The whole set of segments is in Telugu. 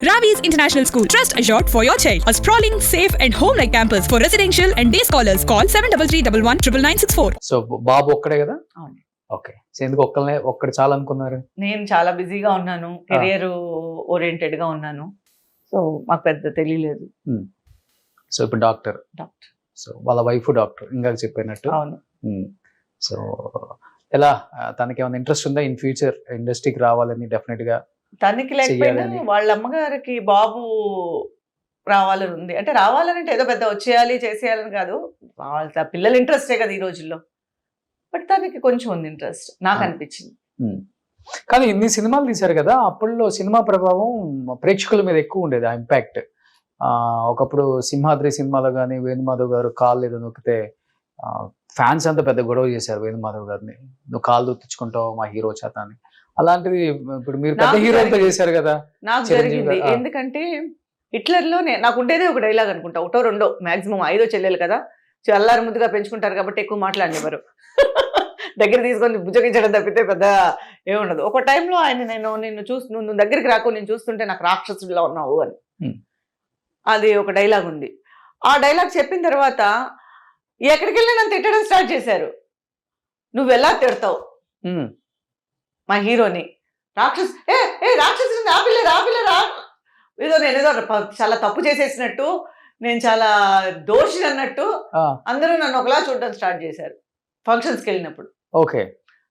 Ravi's International School. Trust assured for your child. A sprawling, safe and home-like campus for residential and day scholars. Call 7331199964. So బాబు ఒక్కడే కదా? అవును. ఓకే. సో ఎందుకు ఒక్కడు చాలా అనుకున్నారు? నేను చాలా బిజీగా ఉన్నాను, కెరియర్ ఓరియంటెడ్ గా ఉన్నాను. సో మాకు పెద్ద తెలియలేదు. సో ఇప్పుడు డాక్టర్. సో వాళ్ళ వైఫ్ డాక్టర్ ఇందాక చెప్పినట్టు. అవును. సో ఎలా తనకి ఏమైనా ఇంట్రెస్ట్ ఉందా ఇన్ ఫ్యూచర్ ఇండస్ట్రీకి రావాలని? డెఫినెట్ గా తనకి లేకపోయినా వాళ్ళ అమ్మగారికి బాబు రావాలని ఉంది. అంటే రావాలంటే ఏదో పెద్ద వచ్చేయాలి చేసేయాలని కాదు, వాళ్ళ పిల్లల ఇంట్రెస్టే కదా ఈ రోజుల్లో. బట్ తనకి కొంచెం ఉంది ఇంట్రెస్ట్, నాకు అనిపించింది. కానీ ఇన్ని సినిమాలు తీశారు కదా, అప్పట్లో సినిమా ప్రభావం ప్రేక్షకుల మీద ఎక్కువ ఉండేది, ఆ ఇంపాక్ట్. ఒకప్పుడు సింహాద్రి సినిమాలో కానీ వేణుమాధవ్ గారు కాళ్ళు ఏదో నొక్కితే ఫ్యాన్స్ అంతా పెద్ద గొడవ చేశారు వేణుమాధవ్ గారిని, నువ్వు కాళ్ళు తెచ్చుకుంటావు మా హీరో చేత అని. అలాంటిది ఇప్పుడు మీరు పెద్ద హీరోలతో చేశారు కదా. నాకు జరిగింది ఎందుకంటే హిట్లర్ లో నాకు ఉండేదే ఒక డైలాగ్ అనుకుంటా, ఒకటో రెండో మాక్సిమం 5 చెల్లెలు కదా, అల్లారు ముద్దుగా పెంచుకుంటారు కాబట్టి ఎక్కువ మాట్లాడినవారు. దగ్గర తీసుకొని భుజగించడం తప్పితే పెద్ద ఏముండదు. ఒక టైంలో ఆయన నిన్ను నువ్వు దగ్గరికి రాకు, నేను చూస్తుంటే నాకు రాక్షసుడిలో ఉన్నావు అని, అది ఒక డైలాగ్ ఉంది. ఆ డైలాగ్ చెప్పిన తర్వాత ఎక్కడికి వెళ్ళి నన్ను తిట్టడం స్టార్ట్ చేశారు. నువ్వు ఎలా తిడతావు మా హీరోని, రాక్షసుని ఆపిల్లే ఏదో నేనేదో చాలా తప్పు చేసేసినట్టు, నేను చాలా దోషి అన్నట్టు అందరూ నన్ను ఒకలా చూడడం స్టార్ట్ చేశారు ఫంక్షన్స్కి వెళ్ళినప్పుడు. ఓకే.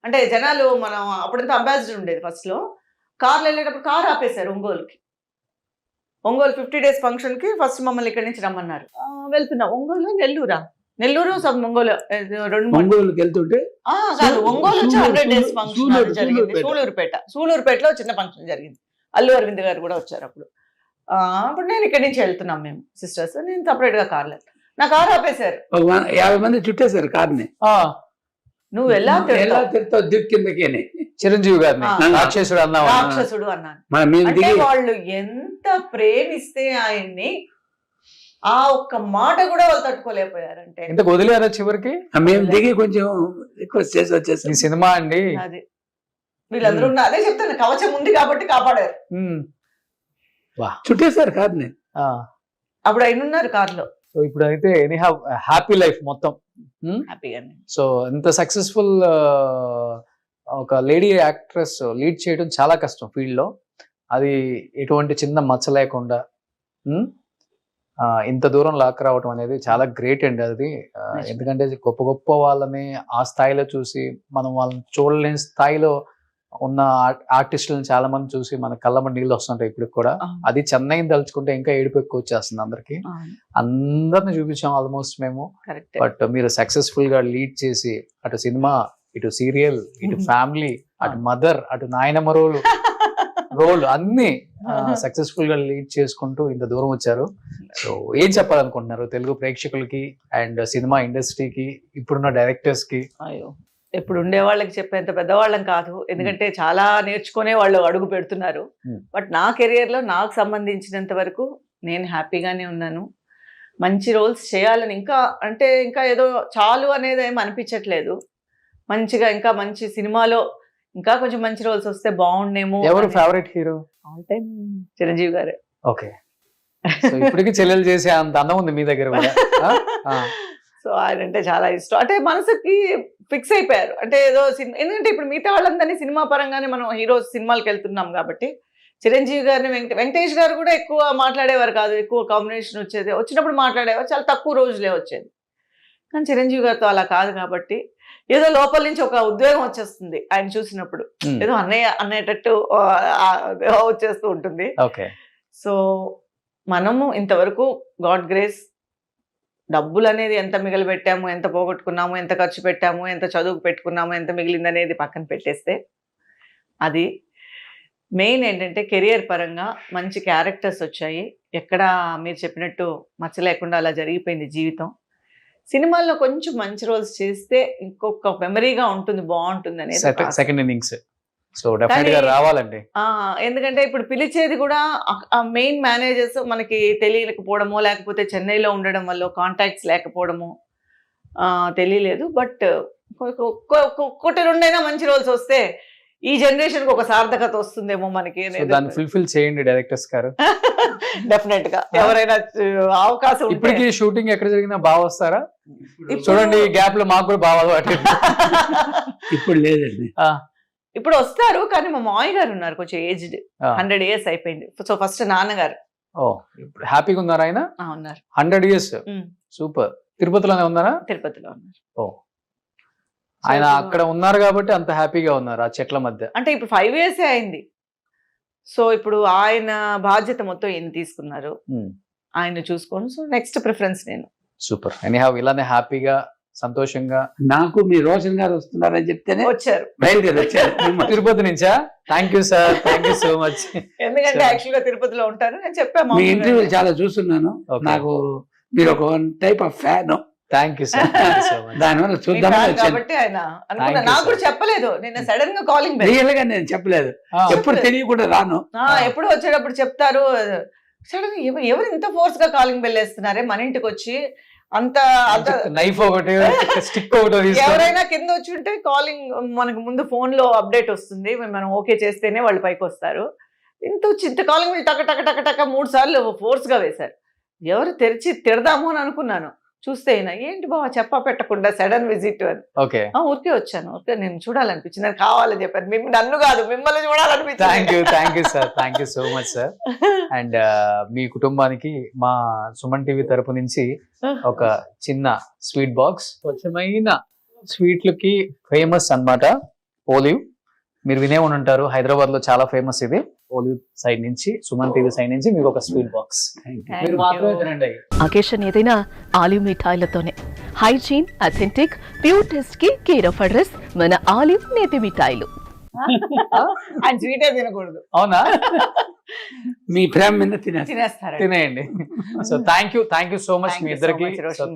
అంటే జనాలు మనం అప్పుడంతా అంబాసిడర్ ఉండేది, ఫస్ట్ లో కార్లో వెళ్ళేటప్పుడు కార్ ఆపేశారు ఒంగోలు 50 days ఫంక్షన్ కి. ఫస్ట్ మమ్మల్ని ఇక్కడి నుంచి రమ్మన్నారు. వెళ్తున్నాం ఒంగోలు నెల్లూరు సబ్ ఒంగోలు 2-3 వెళ్తుంటే కాదు, ఒంగోలు 100 days ఫంక్షన్ జరిగింది. సూళూరుపేటలో చిన్న ఫంక్షన్ జరిగింది. అల్లు అరవింద్ గారు కూడా వచ్చారు అప్పుడు. అప్పుడు నేను ఇక్కడి నుంచి వెళ్తున్నాం మేము సిస్టర్స్, నేను సపరేట్ గా కార్లో. నా కారు ఆపేశారు, 50 మంది చుట్టేశారు కార్ని. నువ్వు ఎలా తిడతావు దిక్కిందకేనే చిరంజీవి గారిని రాక్షసుడు అన్నాను. అంటే వాళ్ళు ఎంత ప్రేమిస్తే ఆయన్ని ఆ ఒక్క మాట కూడా వాళ్ళు తట్టుకోలేకపోయారంటే. ఇంత వదిలేరా చివరికి? మేము దిగి కొంచెం రిక్వెస్ట్ చేసి వచ్చేసి ఈ సినిమా అండి అది వీళ్ళందరూ అదే చెప్తాను, కవచం ఉంది కాబట్టి కాపాడారు. చుట్టేశారు కార్ని. అప్పుడు ఆయన ఉన్నారు కార్లో. సో ఇప్పుడు అయితే హ్యాపీ లైఫ్ మొత్తం హ్యాపీగానే. సో ఇంత సక్సెస్ఫుల్ ఒక లేడీ యాక్ట్రెస్ లీడ్ చేయడం చాలా కష్టం ఫీల్డ్ లో. అది ఎటువంటి చిన్న మచ్చ లేకుండా ఇంత దూరం లాక్ రావటం అనేది చాలా గ్రేట్ అండి అది. ఎందుకంటే గొప్ప గొప్ప వాళ్ళని ఆ స్థాయిలో చూసి మనం వాళ్ళని చూడలేని స్థాయిలో ఉన్న ఆర్టిస్టులను చాలా మంది చూసి మన కళ్ళమ్మ నీళ్ళు వస్తుంటాయి ఇప్పుడు కూడా. అది చెన్నైని తలుచుకుంటే ఇంకా ఏడుపు ఎక్కువ వచ్చేస్తుంది అందరికి. అందరిని చూపించాం ఆల్మోస్ట్ మేము. బట్ మీరు సక్సెస్ఫుల్ గా లీడ్ చేసి అటు సినిమా, ఇటు సీరియల్, ఇటు ఫ్యామిలీ, అటు మదర్, అటు నాయనమ్మ రోల్ అన్ని సక్సెస్ఫుల్ గా లీడ్ చేసుకుంటూ ఇంత దూరం వచ్చారు. సో ఏం చెప్పాలనుకుంటున్నారు తెలుగు ప్రేక్షకులకి అండ్ సినిమా ఇండస్ట్రీకి, ఇప్పుడున్న డైరెక్టర్స్ కి? ఎప్పుడు ఉండే వాళ్ళకి చెప్పేంత పెద్దవాళ్ళం కాదు, ఎందుకంటే చాలా నేర్చుకునే వాళ్ళు అడుగు పెడుతున్నారు. బట్ నా కెరియర్ లో నాకు సంబంధించినంత వరకు నేను హ్యాపీగానే ఉన్నాను. మంచి రోల్స్ చేయాలని ఇంకా ఏదో చాలు అనేది ఏమి అనిపించట్లేదు. మంచిగా ఇంకా మంచి సినిమాలో ఇంకా కొంచెం మంచి రోల్స్ వస్తే బాగుండేమో. ఎవరు favourite hero? All time Chiranjeevi గారే. ఓకే. ఇప్పటికి చెల్లెలు చేసే అంత అందం ఉంది మీ దగ్గర కూడా. సో ఆయన అంటే చాలా ఇష్టం, అంటే మనసుకి ఫిక్స్ అయిపోయారు. అంటే ఏదో సినిమా, ఎందుకంటే ఇప్పుడు మిగతా వాళ్ళందరినీ సినిమా పరంగానే మనం హీరోస్ సినిమాలకు వెళ్తున్నాం కాబట్టి చిరంజీవి గారిని వెంకటేష్ గారు కూడా ఎక్కువ మాట్లాడేవారు కాదు, ఎక్కువ కాంబినేషన్ వచ్చేది, వచ్చినప్పుడు మాట్లాడేవారు, చాలా తక్కువ రోజులే వచ్చేది. కానీ చిరంజీవి గారితో అలా కాదు కాబట్టి ఏదో లోపల నుంచి ఒక ఉద్వేగం వచ్చేస్తుంది ఆయన చూసినప్పుడు, ఏదో అన్నయ్య అనేటట్టు వచ్చేస్తూ ఉంటుంది. సో మనము ఇంతవరకు గాడ్ గ్రేస్ డబ్బులు అనేది ఎంత మిగిలిపెట్టాము, ఎంత పోగొట్టుకున్నాము, ఎంత ఖర్చు పెట్టాము, ఎంత చదువుకు పెట్టుకున్నాము, ఎంత మిగిలింది అనేది పక్కన పెట్టేస్తే, అది మెయిన్ ఏంటంటే కెరియర్ పరంగా మంచి క్యారెక్టర్స్ వచ్చాయి. ఎక్కడ మీరు చెప్పినట్టు మచ్చ లేకుండా అలా జరిగిపోయింది జీవితం. సినిమాల్లో కొంచెం మంచి రోల్స్ చేస్తే ఇంకొక మెమరీగా ఉంటుంది, బాగుంటుంది అనేది సెకండ్ ఇన్నింగ్స్. సో డెఫినెట్ గా రావాలండి. ఎందుకంటే ఇప్పుడు పిలిచేది కూడా మెయిన్ మేనేజర్స్ మనకి తెలియకపోవడమో, లేకపోతే చెన్నైలో ఉండడం వల్ల కాంటాక్ట్స్ లేకపోవడమో తెలియలేదు. బట్ ఒక్కటి రెండైనా మంచి రోల్స్ వస్తే ఈ జనరేషన్ కి ఒక సార్థకత వస్తుందేమో మనకి. దాన్ని ఫుల్ఫిల్ చేయండి డైరెక్టర్స్ గారు. డెఫినెట్ గా ఎవరైనా అవకాశం ఉంటే ఇప్పటికి షూటింగ్ ఎక్కడ జరిగినా బాగా వస్తారా? ఇప్పుడు- చూడండి ఈ గ్యాప్ లో మాకు కూడా బాగా అలవాటు. ఇప్పుడు లేదండి. ఇప్పుడు వస్తారు కానీ మా మామయ్య గారు ఉన్నారు కొంచెం ఏజ్డ్, ఆ. 100 years అయిపోయింది. సో ఫస్ట్ నాన్నగారు ఓ ఇప్పుడు హ్యాపీగా ఉన్నారా ఆయన? ఉన్నారు. 100 years. ఉమ్, సూపర్. తిరుపతిలోనే ఉన్నారా? తిరుపతిలో ఉన్నారు. ఓ ఆయన ఇప్పుడు- అక్కడ ఉన్నారు కాబట్టి అంత హ్యాపీగా ఉన్నారు ఆ చెట్ల మధ్య. అంటే ఇప్పుడు 5 years అయింది. సో ఇప్పుడు ఆయన బాధ్యత మొత్తం ఈయన తీసుకున్నారు, ఆయన చూసుకోండి. సో నెక్స్ట్ ప్రిఫరెన్స్ నేను. సూపర్. ఎనీహౌ ఇలానే హ్యాపీగా సంతోషంగా. నాకు మీ రోషన్ గారు వస్తున్నారని చెప్తేనే వచ్చారు బయలుదేరి వచ్చారు. తిరుపతి నుంచా? Thank you sir, thank you so much. ఎందుకంటే Sure. యాక్చువల్ గా తిరుపతిలో ఉంటారు. నేను చెప్పాను మీ ఇంటర్వ్యూ చాలా చూస్తున్నాను. Okay. నాకు మీరు ఒక type of fan. Thank you sir, thank you so much. దానివల్ల చూద్దామని వచ్చాను. కాబట్టి ఆయన అనుకున్నా. Thank you, నాకు కూడా sir. చెప్పలేదు, నిన్న సడన్ గా కాలింగ్ బెల్. రియల్ గా నేను చెప్పలేదు, ఎప్పుడు తెలియకుండా రాను. ఎప్పుడు వచ్చేటప్పుడు చెప్తారు. సడన్ ఎవరు ఇంత ఫోర్స్ గా కాలింగ్ బెల్ వేస్తున్నారే మన ఇంటికి వచ్చి అంత అంత నైఫ్ ఒకటి, స్టిక్ ఒకటి తీసుకొని. ఎవరైనా కింద వచ్చి ఉంటే కాలింగ్ మనకు ముందు ఫోన్ లో అప్డేట్ వస్తుంది, మనం ఓకే చేస్తేనే వాళ్ళు పైకి వస్తారు. ఇంత కాలింగ్ బెల్ టక టక టక టక 3 సార్లు ఫోర్స్ గా వేశారు. ఎవరు తెరిచి తిడదాము అని అనుకున్నాను. చూస్తే అయినా ఏంటి బావ చెప్పా పెట్టకుండా సడన్ విజిట్ అని. ఓకే, ఊరికే వచ్చాను, ఊరికే నేను చూడాలనిపించింది, నాకు కావాలని చెప్పాను. నన్ను కాదు మిమ్మల్ని థ్యాంక్ యూ, చూడాలనిపించింది. Thank you sir, thank you so much sir. And మీ కుటుంబానికి మా సుమన్ టీవీ తరపు నుంచి ఒక చిన్న స్వీట్ బాక్స్. స్వచ్ఛమైన స్వీట్లకి ఫేమస్ అన్నమాట ఓలివ్. మీరు వినే ఉంటారు, హైదరాబాద్ లో చాలా ఫేమస్ ఇది. ఓలివ్ సైడ్ నుంచి, సుమన్ టీవీ సైడ్ నుంచి మీకు ఒక స్వీట్ బాక్స్. మీరు మాత్రమే తినండి. అకేషన్ ఏదైనా ఆలివ్ మిఠాయిలతోనే. హైజీన్, అథెంటిక్, ప్యూర్ టెస్ట్ కి కేర్ ఆఫ్ అడ్రస్ మన ఆలివ్ నేతి మిఠాయిలు. ఆయన స్వీటే తినకూడదు, అవునా? మీ ప్రేమ మీద తినేస్తాను. తినేస్తారు. తినేయండి. So thank you so much మీ ఇద్దరికి.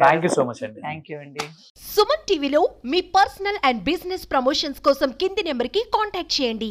థ్యాంక్ యూ సో మచ్ అండి. థ్యాంక్ యూ అండి. సుమన్ టీవీలో మీ పర్సనల్ అండ్ బిజినెస్ ప్రమోషన్స్ కోసం కింది నెంబర్కి కాంటాక్ట్ చేయండి.